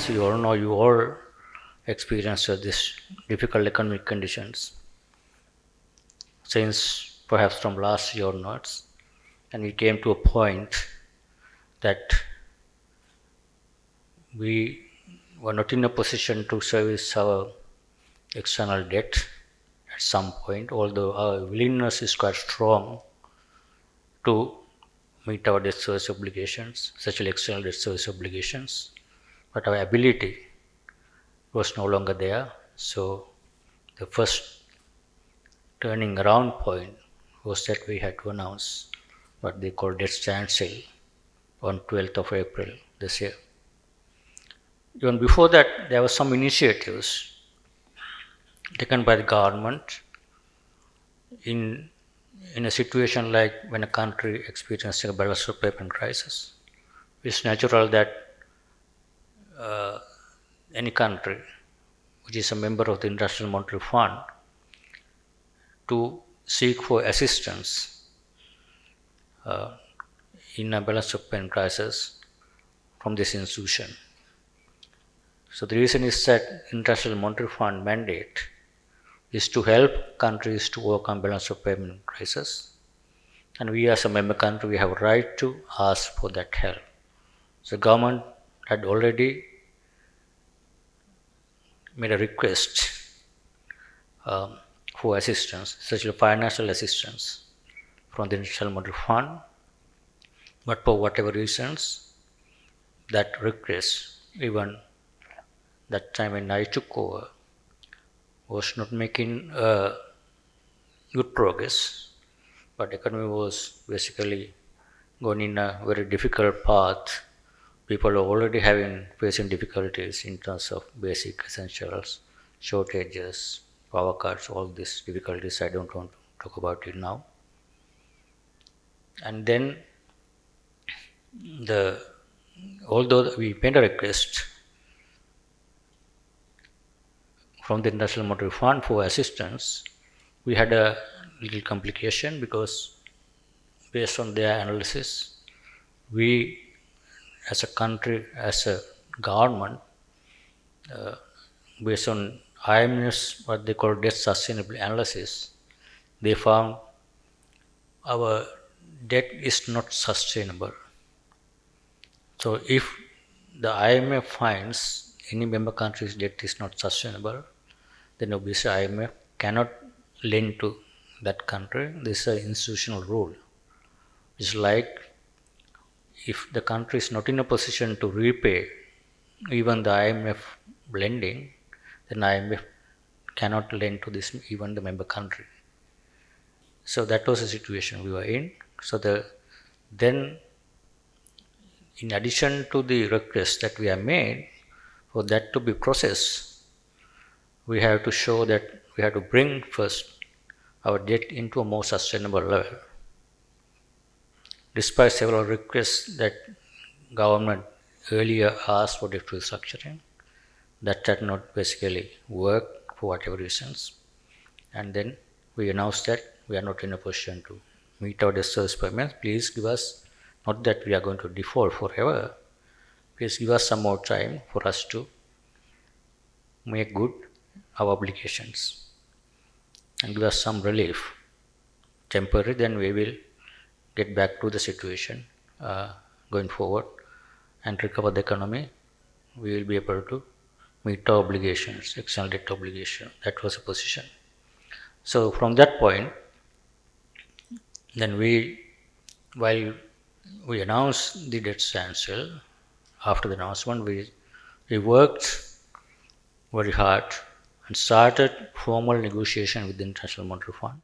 as you all know, you all experienced this difficult economic conditions since perhaps from last year onwards, and we came to a point that we were not in a position to service our external debt at some point, although our willingness is quite strong to meet our debt service obligations, such as external debt service obligations, but our ability was no longer there. So the first turning around point was that we had to announce what they call debt standstill on 12th of April this year. Even before that, there were some initiatives taken by the government in a situation like when a country experiencing a balance of payment crisis. It's natural that any country which is a member of the International Monetary Fund to seek for assistance in a balance of payment crisis from this institution. So the reason is that International Monetary Fund mandate is to help countries to overcome balance of payment crisis, and we as a member country, we have a right to ask for that help. So government had already made a request for assistance, such as financial assistance from the International Monetary Fund, but for whatever reasons, that request, even that time when I took over, was not making good progress, but economy was basically going in a very difficult path. People are already facing difficulties in terms of basic essentials, shortages, power cuts, all these difficulties. I don't want to talk about it now. And then although we made a request from the International Monetary Fund for assistance, we had a little complication because based on their analysis, we as a country, as a government, based on IMF's what they call debt sustainability analysis, they found our debt is not sustainable. So if the IMF finds any member country's debt is not sustainable, then obviously IMF cannot lend to that country. This is an institutional rule. It's like if the country is not in a position to repay even the IMF lending, then IMF cannot lend to this even the member country. So that was the situation we were in. So then in addition to the request that we have made, for that to be processed, we have to show that we have to bring first our debt into a more sustainable level. Despite several requests that government earlier asked for debt restructuring, that had not basically worked for whatever reasons. And then we announced that we are not in a position to meet our debt service payments. Please give us, not that we are going to default forever, please give us some more time for us to make good our obligations and give us some relief. Temporary, then we will get back to the situation going forward and recover the economy. We will be able to meet our obligations, external debt obligation. That was the position. So from that point, then while we announced the debt standstill, after the announcement, we worked very hard and started formal negotiation with the International Monetary Fund